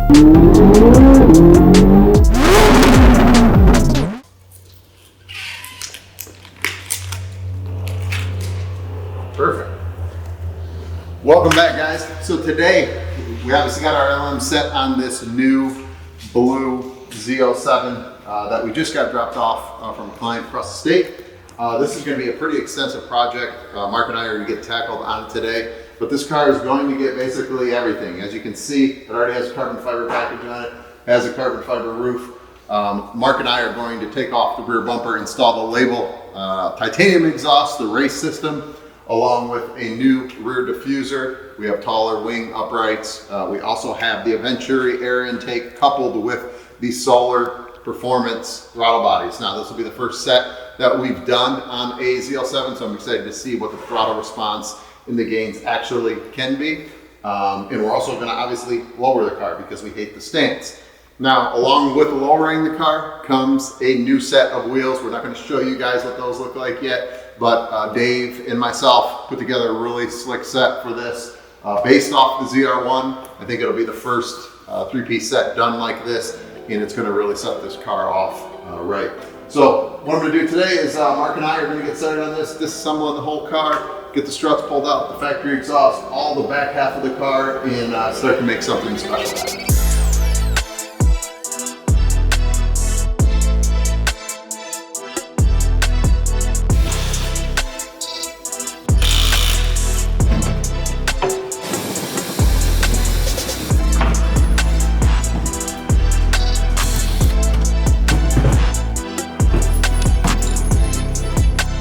Perfect. Welcome back, guys. So today we obviously got our LM set on this new blue Z07 that we just got dropped off from a client across the state. This is going to be a pretty extensive project. Mark and I are going to get tackled on it today, but this car is going to get basically everything. As you can see, it already has a carbon fiber package on it, has a carbon fiber roof. Mark and I are going to take off the rear bumper, install the Label titanium exhaust, the race system, along with a new rear diffuser. We have taller wing uprights. We also have the Eventuri air intake coupled with the SOLER performance throttle bodies. Now this will be the first set that we've done on a Z07, so I'm excited to see what the throttle response in the gains actually can be. And we're also gonna obviously lower the car because we hate the stance. Now, along with lowering the car comes a new set of wheels. We're not gonna show you guys what those look like yet, but Dave and myself put together a really slick set for this. Based off the ZR1, I think it'll be the first three-piece set done like this, and it's gonna really set this car off right. So what I'm gonna do today is Mark and I are gonna get started on this, disassemble the whole car, get the struts pulled out, the factory exhaust, all the back half of the car, and start to make something special.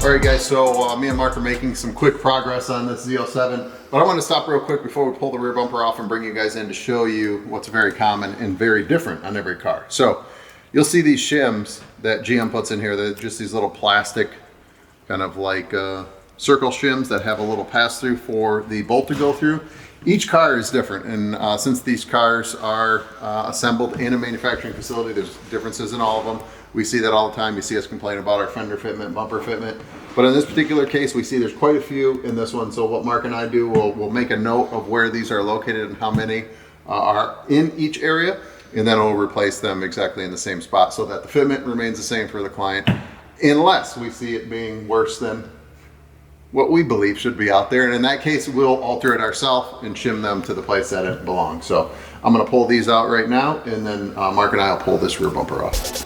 All right, guys, so me and Mark are making some quick progress on this Z07, but I want to stop real quick before we pull the rear bumper off and bring you guys in to show you what's very common and very different on every car. So you'll see these shims that GM puts in here. They're just these little plastic kind of like circle shims that have a little pass-through for the bolt to go through. Each car is different, and since these cars are assembled in a manufacturing facility, there's differences in all of them. We see that all the time. You see us complain about our fender fitment, bumper fitment. But in this particular case, we see there's quite a few in this one. So what Mark and I do, we'll make a note of where these are located and how many are in each area, and then we'll replace them exactly in the same spot so that the fitment remains the same for the client, unless we see it being worse than what we believe should be out there. And in that case, we'll alter it ourselves and shim them to the place that it belongs. So I'm gonna pull these out right now, and then Mark and I will pull this rear bumper off.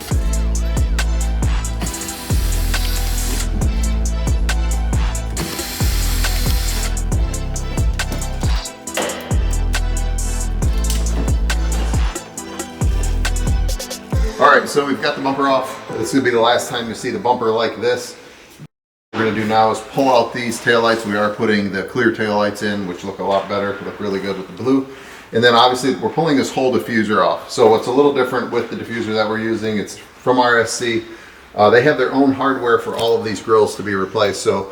All right, so we've got the bumper off. This is gonna be the last time you see the bumper like this. What we're gonna do now is pull out these taillights. We are putting the clear taillights in, which look a lot better, look really good with the blue. And then obviously we're pulling this whole diffuser off. So what's a little different with the diffuser that we're using, it's from RSC. They have their own hardware for all of these grills to be replaced. So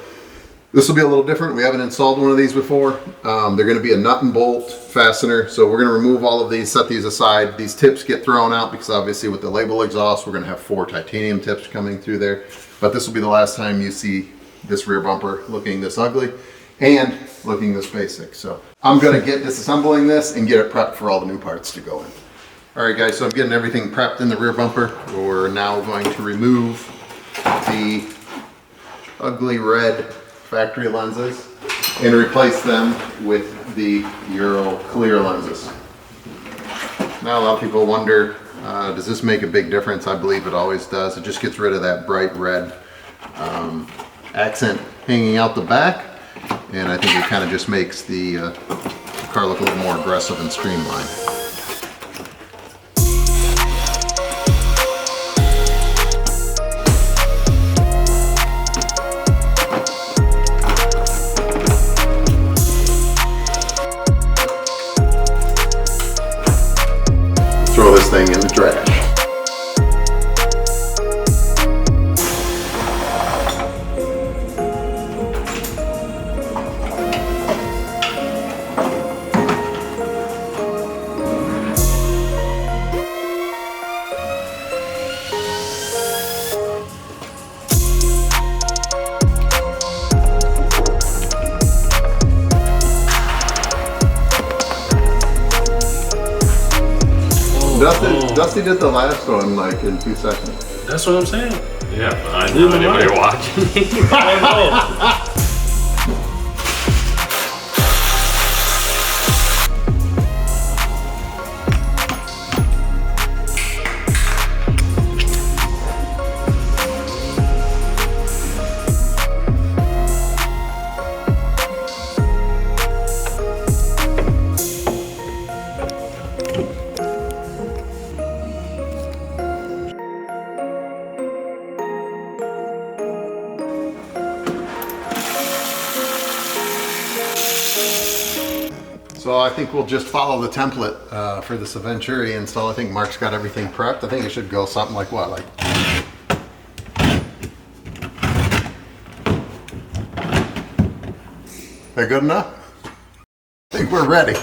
this will be a little different. We haven't installed one of these before. They're gonna be a nut and bolt fastener. So we're gonna remove all of these, set these aside. These tips get thrown out because obviously with the Label exhaust, we're gonna have 4 titanium tips coming through there. But this will be the last time you see this rear bumper looking this ugly and looking this basic. So I'm gonna get disassembling this and get it prepped for all the new parts to go in. All right, guys, so I'm getting everything prepped in the rear bumper. We're now going to remove the ugly red factory lenses and replace them with the Euro clear lenses. Now a lot of people wonder, does this make a big difference? I believe it always does. It just gets rid of that bright red accent hanging out the back, and I think it kind of just makes the car look a little more aggressive and streamlined. Throw this thing in the trash. Dusty did the last one like in 2 seconds. That's what I'm saying. Yeah, but I know anybody watching. I know. So I think we'll just follow the template for this Eventuri install. I think Mark's got everything prepped. I think it should go something like what? Like that good enough? I think we're ready.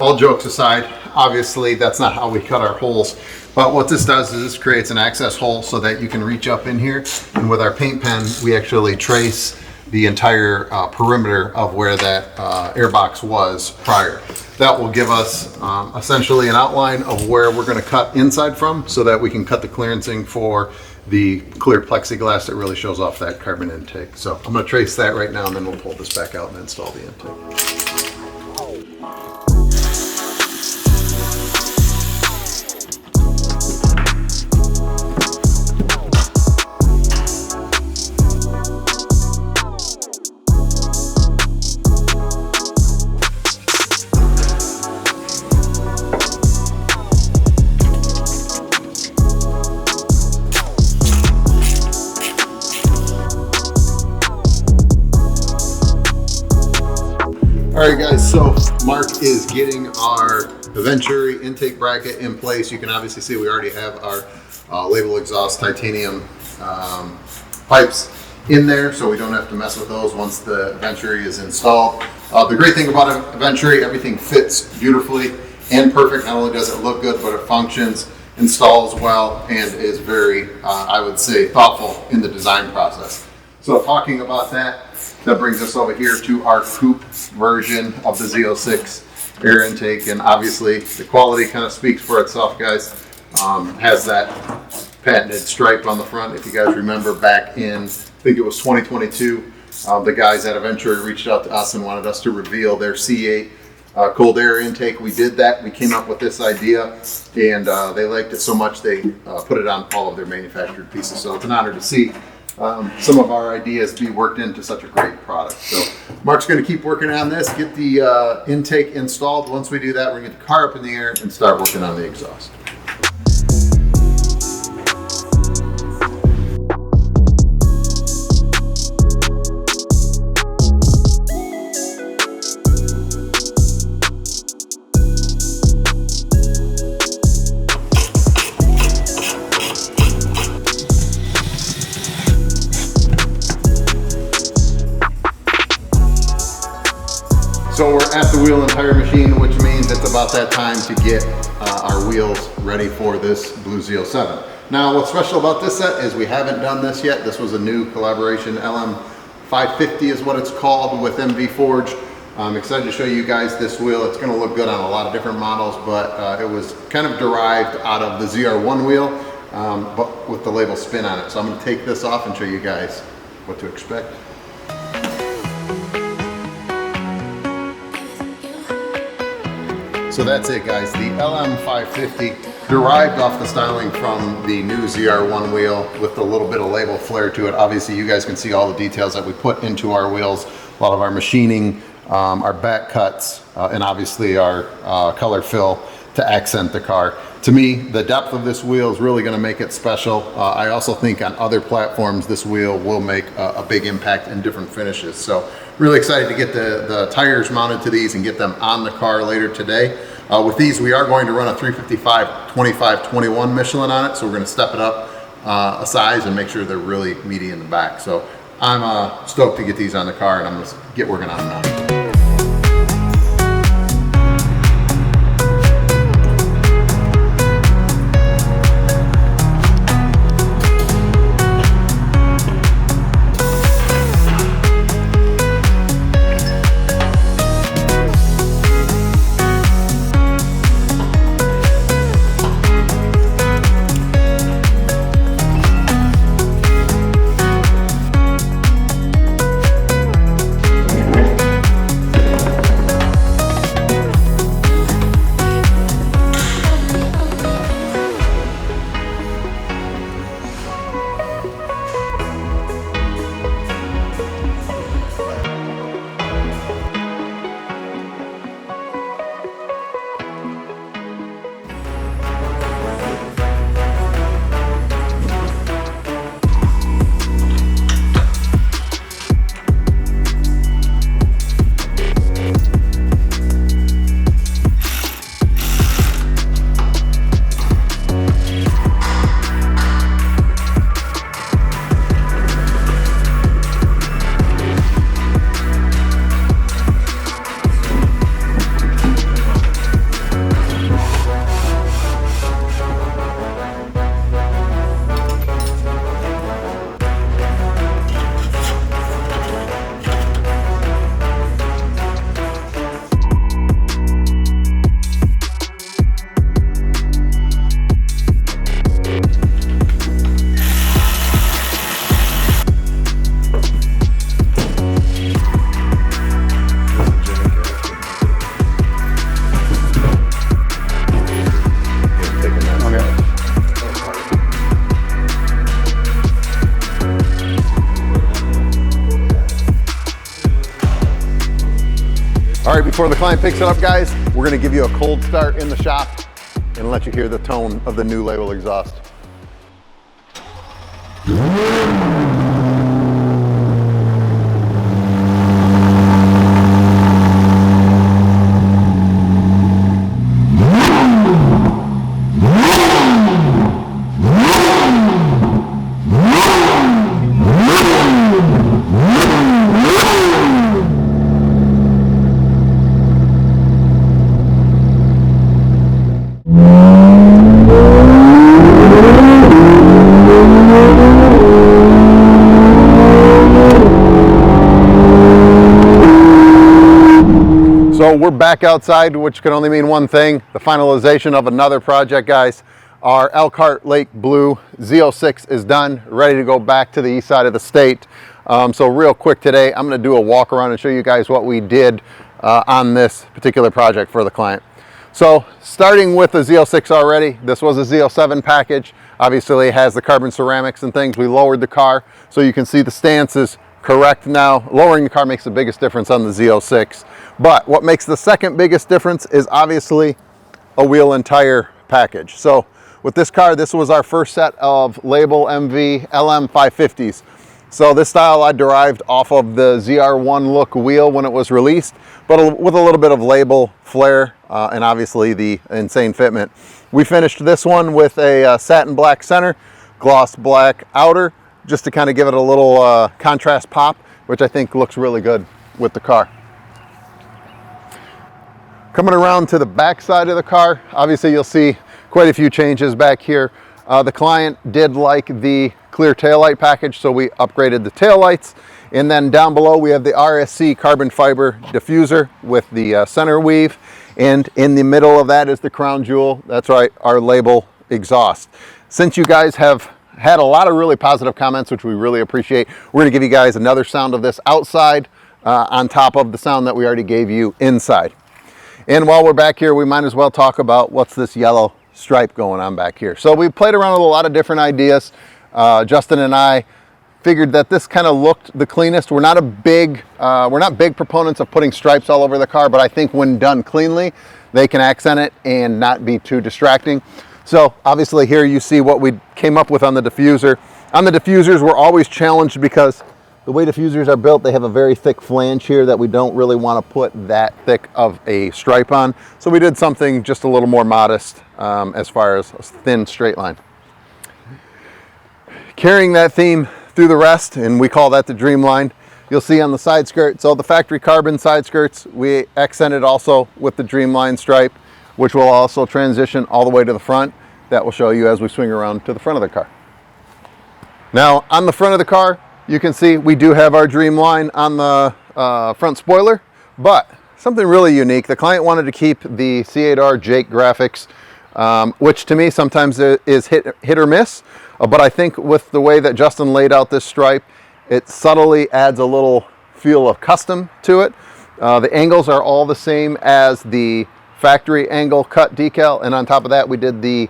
All jokes aside, obviously that's not how we cut our holes. But what this does is this creates an access hole so that you can reach up in here. And with our paint pen, we actually trace the entire perimeter of where that airbox was prior. That will give us essentially an outline of where we're going to cut inside from so that we can cut the clearancing for the clear plexiglass that really shows off that carbon intake. So I'm going to trace that right now and then we'll pull this back out and install the intake. All right guys, so Mark is getting our Eventuri intake bracket in place. You can obviously see we already have our Label exhaust titanium pipes in there, so we don't have to mess with those once the Eventuri is installed. The great thing about an Eventuri, everything fits beautifully and perfect. Not only does it look good, but it functions, installs well, and is very, I would say, thoughtful in the design process. So talking about that, that brings us over here to our coupe version of the Z06 air intake, and obviously the quality kind of speaks for itself, guys. Has that patented stripe on the front. If you guys remember back in, I think it was 2022, the guys at Eventuri reached out to us and wanted us to reveal their C8 cold air intake. We did that. We came up with this idea, and they liked it so much they put it on all of their manufactured pieces. So it's an honor to see some of our ideas be worked into such a great product. So Mark's going to keep working on this, get the intake installed. Once we do that, we're going to get the car up in the air and start working on the exhaust. So we're at the wheel and tire machine, which means it's about that time to get our wheels ready for this blue Z07. Now, what's special about this set is we haven't done this yet. This was a new collaboration. LM550 is what it's called with MV Forge. I'm excited to show you guys this wheel. It's going to look good on a lot of different models, but it was kind of derived out of the ZR1 wheel, but with the label spin on it. So I'm going to take this off and show you guys what to expect. So that's it, guys. The LM550 derived off the styling from the new ZR1 wheel with a little bit of label flair to it. Obviously, you guys can see all the details that we put into our wheels, a lot of our machining, our back cuts, and obviously our color fill to accent the car. To me, the depth of this wheel is really going to make it special. I also think on other platforms, this wheel will make a big impact in different finishes. So really excited to get the tires mounted to these and get them on the car later today. With these, we are going to run a 355/25/21 Michelin on it. So we're going to step it up a size and make sure they're really meaty in the back. So I'm stoked to get these on the car, and I'm going to get working on them now. before the client picks it up, guys, we're gonna give you a cold start in the shop and let you hear the tone of the new Label exhaust. So we're back outside, which can only mean one thing, the finalization of another project, guys. Our Elkhart Lake Blue Z06 is done, ready to go back to the east side of the state. So real quick today, I'm gonna do a walk around and show you guys what we did on this particular project for the client. So starting with the Z06 already, this was a Z07 package. Obviously it has the carbon ceramics and things. We lowered the car so you can see the stance is correct now. Lowering the car makes the biggest difference on the Z06. But what makes the second biggest difference is obviously a wheel and tire package. So with this car, this was our first set of Label LM550s. So this style I derived off of the ZR1 look wheel when it was released, but with a little bit of Label flair and obviously the insane fitment. We finished this one with a satin black center, gloss black outer, just to kind of give it a little contrast pop, which I think looks really good with the car. Coming around to the back side of the car, obviously you'll see quite a few changes back here. The client did like the clear taillight package, so we upgraded the taillights. And then down below we have the RSC carbon fiber diffuser with the center weave. And in the middle of that is the crown jewel. That's right, our Label exhaust. Since you guys have had a lot of really positive comments, which we really appreciate, we're gonna give you guys another sound of this outside on top of the sound that we already gave you inside. And while we're back here, we might as well talk about what's this yellow stripe going on back here. So we played around with a lot of different ideas. Justin and I figured that this kind of looked the cleanest. We're not big proponents of putting stripes all over the car, but I think when done cleanly, they can accent it and not be too distracting. So obviously here you see what we came up with on the diffuser. On the diffusers, we're always challenged because the way diffusers are built, they have a very thick flange here that we don't really want to put that thick of a stripe on. So we did something just a little more modest as far as a thin straight line. Carrying that theme through the rest, and we call that the Dreamline, you'll see on the side skirt. So the factory carbon side skirts, we accented also with the Dreamline stripe, which will also transition all the way to the front. That will show you as we swing around to the front of the car. Now on the front of the car, you can see we do have our Dreamline on the front spoiler, but something really unique. The client wanted to keep the C8R Jake graphics, which to me sometimes is hit or miss, but I think with the way that Justin laid out this stripe, it subtly adds a little feel of custom to it. The angles are all the same as the factory angle cut decal, and on top of that we did the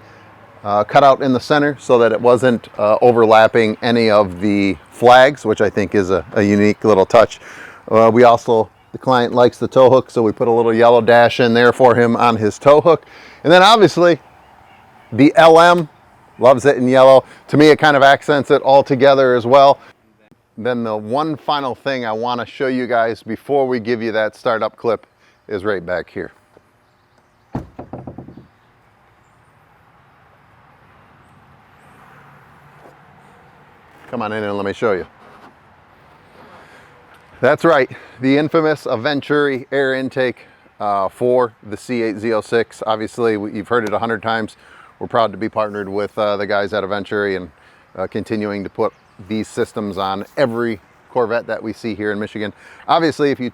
cutout in the center so that it wasn't overlapping any of the flags, which I think is a unique little touch. We also, the client likes the tow hook, so we put a little yellow dash in there for him on his tow hook. And then obviously the LM loves it in yellow. To me, it kind of accents it all together as well. Then the one final thing I want to show you guys before we give you that startup clip is right back here. Come on in and let me show you. That's right, the infamous Eventuri air intake for the C8 Z06. Obviously, you've heard it 100 times. We're proud to be partnered with the guys at Eventuri and continuing to put these systems on every Corvette that we see here in Michigan. Obviously, if you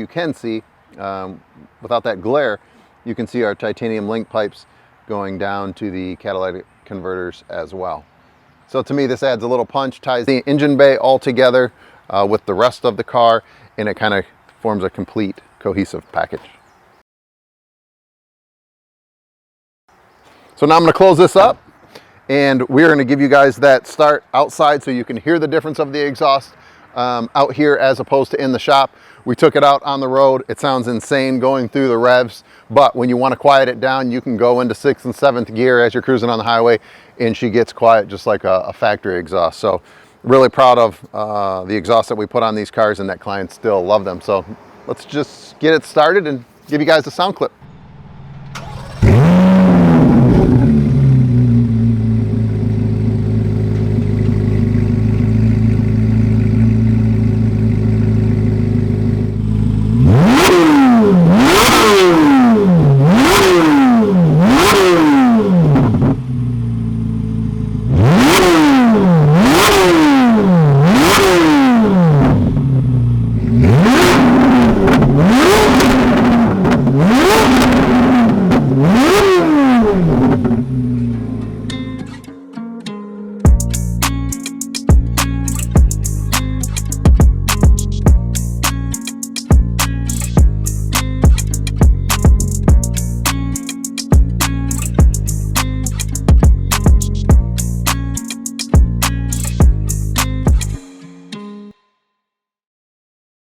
can see, without that glare, you can see our titanium link pipes going down to the catalytic converters as well. So to me, this adds a little punch, ties the engine bay all together with the rest of the car, and it kind of forms a complete cohesive package. So now I'm going to close this up, and we're going to give you guys that start outside so you can hear the difference of the exhaust. out here as opposed to in the shop. We took it out on the road. It sounds insane going through the revs, but when you want to quiet it down, you can go into 6th and 7th gear as you're cruising on the highway, and she gets quiet just like a factory exhaust. So really proud of the exhaust that we put on these cars, and that clients still love them. So let's just get it started and give you guys a sound clip.